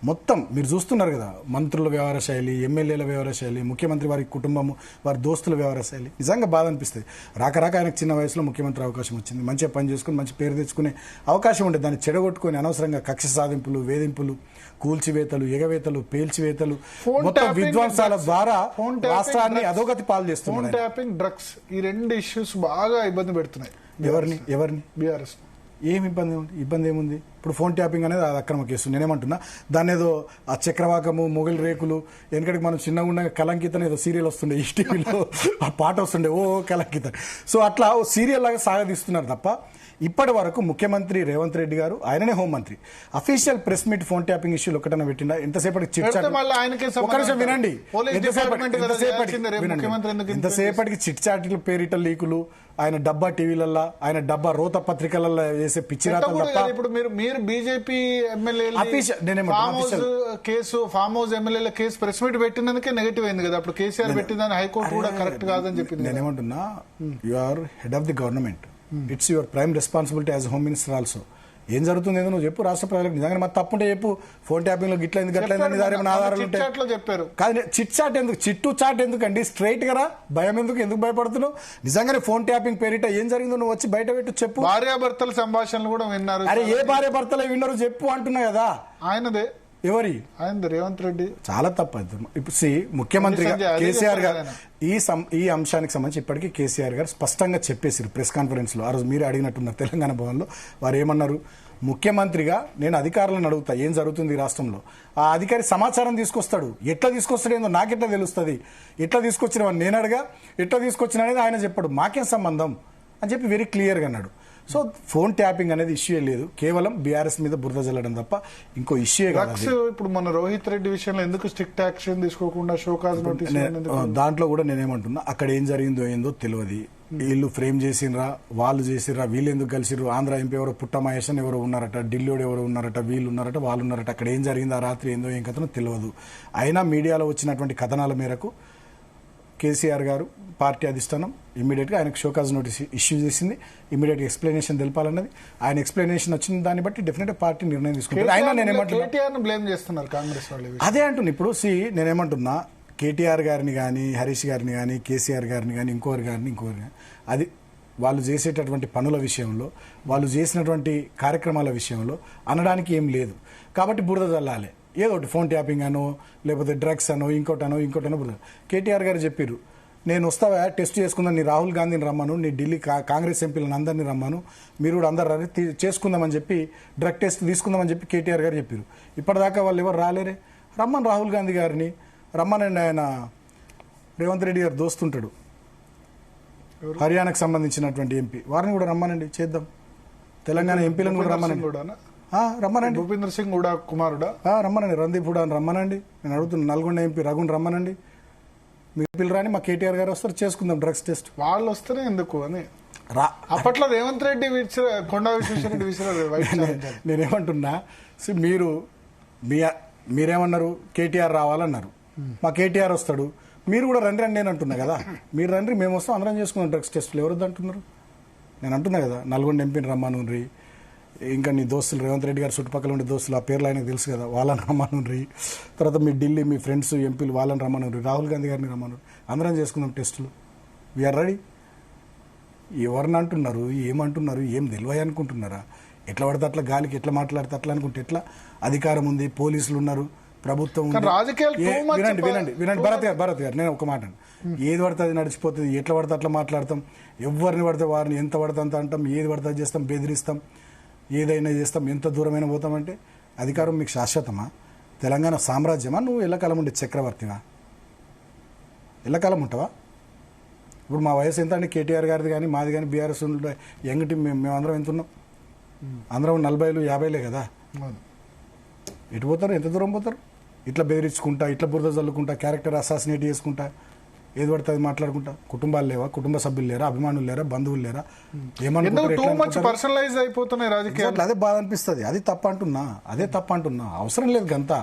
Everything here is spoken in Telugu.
మొత్తం మీరు చూస్తున్నారు కదా, మంత్రుల వ్యవహార శైలి, ఎమ్మెల్యేల వ్యవహార శైలి, ముఖ్యమంత్రి వారి కుటుంబము, వారి దోస్తుల వ్యవహార శైలి నిజంగా బాధ అనిపిస్తుంది. రాక ఆయనకు చిన్న వయసులో ముఖ్యమంత్రి అవకాశం వచ్చింది, మంచిగా పని చేసుకుని మంచి పేరు తెచ్చుకునే అవకాశం ఉండేది. దాన్ని చెడగొట్టుకుని అనవసరంగా కక్ష సాధింపులు, వేధింపులు, కూల్చివేతలు, ఎగవేతలు, పేల్చివేతలు, మొత్తం విధ్వంసాల ద్వారా రాష్ట్రాన్ని అధోగతి పాలు చేస్తున్నారు. ఫోన్ ట్యాపింగ్, డ్రగ్స్, ఈ రెండు ఇష్యూస్ బాగా ఇబ్బంది పెడుతున్నాయి. ఎవరిని బీఆర్ఎస్ ఏమి ఇబ్బంది ఏముంది? ఇప్పుడు ఫోన్ ట్యాపింగ్ అనేది అది అక్రమ కేసు. నేనేమంటున్నా, దాన్ని ఏదో ఆ చక్రవాకము, మొగలి రేకులు, వెనకటికి మనం చిన్నగా ఉన్న కలంకిత ఏదో సీరియల్ వస్తుండే ఈ టీవీలో, ఆ పాట వస్తుండే ఓ కలంకిత. సో అట్లా ఓ సీరియల్ లాగా సాగదీస్తున్నారు తప్ప ఇప్పటి వరకు ముఖ్యమంత్రి రేవంత్ రెడ్డి గారు, ఆయననే హోంమంత్రి, official press meet phone tapping ఇష్యూలు ఒకటన్నా పెట్టిండా? ఎంతసేపటికి వినండి, ఎంతసేపటికి చిట్ చాటిల పేరిట లీకులు, ఆయన డబ్బా టీవీలల్లా, ఆయన డబ్బా రోత పత్రికలలో వేసే పిచ్చిరాతలు తప్ప. ఇప్పుడు మీరు బీజేపీ ఎమ్మెల్యేలు కేసు, ఫామ్ హౌస్ ఎమ్మెల్యేల కేసు ప్రెస్ మీట్ పెట్టినందుకే నెగటివ్ అయింది కదా. అప్పుడు కేసీఆర్ పెట్టిందని హైకోర్టు కూడా కరెక్ట్ కాదని చెప్పింది. నేనేమంటున్నా, you are head of the government, it's your prime responsibility as home minister also. ఏం జరుగుతుంది ఏదో నువ్వు చెప్పు రాష్ట్ర ప్రజలకు. నిజంగా మరి తప్పుంటే చెప్పు, ఫోన్ ట్యాపింగ్ లో గిట్లైంది గట్లైందని ఆధారాలు ఉంటాయి. చెప్పారు కానీ చిట్ చాట్ ఎందుకు, చిట్టు చాట్ ఎందుకండి? స్ట్రైట్ గా భయం ఎందుకు భయపడుతున్నావు? నిజంగానే ఫోన్ ట్యాపింగ్ పేరిట ఏం జరిగిందో నువ్వు వచ్చి బయట పెట్టు, చెప్పు. భార్యాభర్తల సంభాషణలు కూడా విన్నారు. అరే ఏ భార్యాభర్తలు విన్నారు చెప్పు అంటున్నా కదా. ఆయనదే, ఎవరి? ఆయన రేవంత్ రెడ్డి. చాలా తప్పదు. ఇప్పుడు ముఖ్యమంత్రిగా కేసీఆర్ గారు ఈ అంశానికి సంబంధించి ఇప్పటికీ కేసీఆర్ గారు స్పష్టంగా చెప్పేసారు ప్రెస్ కాన్ఫరెన్స్ లో. ఆ రోజు మీరు అడిగినట్టున్నారు తెలంగాణ భవన్లో. వారు ఏమన్నారు? ముఖ్యమంత్రిగా నేను అధికారులను అడుగుతా ఏం జరుగుతుంది ఈ రాష్ట్రంలో. ఆ అధికారి సమాచారం తీసుకొస్తాడు. ఎట్లా తీసుకొస్తాడు ఏందో నాకెట్లా తెలుస్తుంది? ఎట్లా తీసుకొచ్చిన నేను అడగా, ఎట్లా తీసుకొచ్చిన అనేది ఆయన చెప్పాడు. మాకేం సంబంధం అని చెప్పి వెరీ క్లియర్గా అన్నాడు. సో ఫోన్ ట్యాపింగ్ అనేది ఇష్యూ లేదు, కేవలం బీఆర్ఎస్ మీద బురద జల్లడం తప్ప ఇంకో ఇష్యూ కాదు. ఇప్పుడు మన రోహిత్ రెడ్డి విషయంలో ఎందుకు స్ట్రిక్ట్ యాక్షన్ తీసుకోకుండా షోకాజ్ నోటీస్? దాంట్లో కూడా నేనేమంటున్నా, అక్కడ ఏం జరిగిందో ఏందో తెలియదు. వీళ్ళు ఫ్రేమ్ చేసినరా, వాళ్ళు చేసినరా, వీళ్ళు ఎందుకు కలిసిరు? ఆంధ్ర ఎంపీ ఎవరో పుట్టమహేష్ అని ఎవరో ఉన్నారట, ఢిల్లీలో ఎవరో ఉన్నారట, వీళ్ళు ఉన్నారట, వాళ్ళు ఉన్నారట. అక్కడ ఏం జరిగిందో ఆ రాత్రి ఏందో ఏం కథనో తెలియదు. అయినా మీడియాలో వచ్చినటువంటి కథనాల మేరకు కేసీఆర్ గారు పార్టీ అధిష్టానం ఇమ్మీడియట్గా ఆయనకు షోకాజ్ నోటీస్ ఇష్యూ చేసింది. ఇమ్మీడియట్గా ఎక్స్ప్లెనేషన్ తెలపాలన్నది. ఆయన ఎక్స్ప్లెనేషన్ వచ్చిన దాన్ని బట్టి డెఫినెట్గా పార్టీ నిర్ణయం తీసుకుంటుంది. అయినా అదే అంటున్నా. ఇప్పుడు నేనేమంటున్నా, కేటీఆర్ గారిని కానీ, హరీష్ గారిని కానీ, కేసీఆర్ గారిని కానీ, ఇంకోరు కానీ అది వాళ్ళు చేసేటటువంటి పనుల విషయంలో, వాళ్ళు చేసినటువంటి కార్యక్రమాల విషయంలో అనడానికి ఏం లేదు. కాబట్టి బురద చల్లాలి. ఏదో ఒకటి ఫోన్ ట్యాపింగ్ అనో, లేకపోతే డ్రగ్స్ అనో, ఇంకోటనో బురద. కేటీఆర్ గారు చెప్పారు, నేను వస్తావా టెస్ట్ చేసుకుందాం, నీ రాహుల్ గాంధీని రమ్మను, నీ ఢిల్లీ కాంగ్రెస్ ఎంపీలను అందరినీ రమ్మను, మీరు కూడా అందరు చేసుకుందామని చెప్పి, డ్రగ్ టెస్ట్ తీసుకుందామని చెప్పి కేటీఆర్ గారు చెప్పారు. ఇప్పటిదాకా వాళ్ళు ఎవరు రాలేరే. రమ్మని రాహుల్ గాంధీ గారిని రమ్మనండి. ఆయన రేవంత్ రెడ్డి గారు దోస్తుంటాడు, హర్యానాకు సంబంధించినటువంటి ఎంపీ, వారిని కూడా రమ్మనండి, చేద్దాం. తెలంగాణ ఎంపీలను కూడా రమ్మనండి. భూపేంద్ర సింగ్ కూడా కుమారుడా? రమ్మనండి. రందీప్ హుడా రమ్మనండి. నేను అడుగుతున్నా, నల్గొండ ఎంపీ రఘుని రమ్మనండి. మీ ఎంపీలు రాని, మా కేటీఆర్ గారు వస్తారు, చేసుకుందాం డ్రగ్స్ టెస్ట్. వాళ్ళు వస్తేనే ఎందుకు అని అప్పట్లో రేవంత్ రెడ్డి కొండా విశ్వేశ్వరరెడ్డి విసిరారు. నేనేమంటున్నా, మీరేమన్నారు? కేటీఆర్ రావాలన్నారు. మా కేటీఆర్ వస్తాడు, మీరు కూడా రండి నేను అంటున్నా కదా. మీరు రండి, మేము వస్తాం, అందరం చేసుకుందాం డ్రగ్స్ టెస్టులు. ఎవరొద్దు అంటున్నారు? నేను అంటున్నా కదా, నల్గొండ ఎంపీని రమ్మనుండ్రి, ఇంకా నీ దోస్తులు రేవంత్ రెడ్డి గారు చుట్టుపక్కల ఉండే దోస్తులు, ఆ పేర్లు ఆయనకు తెలుసు కదా, వాళ్ళని రమ్మనుండ్రి. తర్వాత మీ ఢిల్లీ మీ ఫ్రెండ్స్ ఎంపీలు వాళ్ళని రమ్మనుండ్రి, రాహుల్ గాంధీ గారిని రమ్మనుండ్రి, అందరం చేసుకుందాం టెస్టులు. We are ready. ఎవరిని అంటున్నారు, ఏమంటున్నారు, ఏం తెలివాయి అనుకుంటున్నారా? ఎట్లా పడితే అట్లా, గాలికి ఎట్లా మాట్లాడితే అట్లా అనుకుంటే ఎట్లా? అధికారం ఉంది, పోలీసులు ఉన్నారు, ప్రభుత్వం ఉంది. వినండి భరత్ గారు, నేను ఒక మాట, ఏది పడితే అది నడిచిపోతుంది, ఎట్లా పడితే అట్లా మాట్లాడతాం, ఎవరిని పడితే వారిని ఎంత పడితే అంత అంటాం, ఏది పడితే అది చేస్తాం, బెదిరిస్తాం, ఏదైనా చేస్తాం, ఎంత దూరమైనా పోతామంటే. అధికారం మీకు శాశ్వతమా? తెలంగాణ సామ్రాజ్యమా? నువ్వు ఎల్లకాలం ఉండే చక్రవర్తివా? ఎల్లకాలం ఉంటావా? ఇప్పుడు మా వయసు ఎంత అండి? కేటీఆర్ గారిది కానీ మాది కానీ బీఆర్ఎస్ యంగ్ టీం మేమందరం ఎంత ఉన్నాం? అందరం 40, 50 కదా. ఎటు పోతారు? ఎంత దూరం పోతారు? ఇట్లా బెదిరించుకుంటా, ఇట్లా బురద చల్లుకుంటా, క్యారెక్టర్ అసాసినేట్ చేసుకుంటా, ఏది పడితే అది మాట్లాడుకుంటా. కుటుంబాలు లేవా? కుటుంబ సభ్యులు లేరా? అభిమానులు లేరా? బంధువులు లేరా? పర్సనలైజ్ అయిపోతున్నాయి రాజకీయాలు. అదే బాధ అనిపిస్తుంది. అది తప్పు అంటున్నా, అవసరం లేదు గంతా.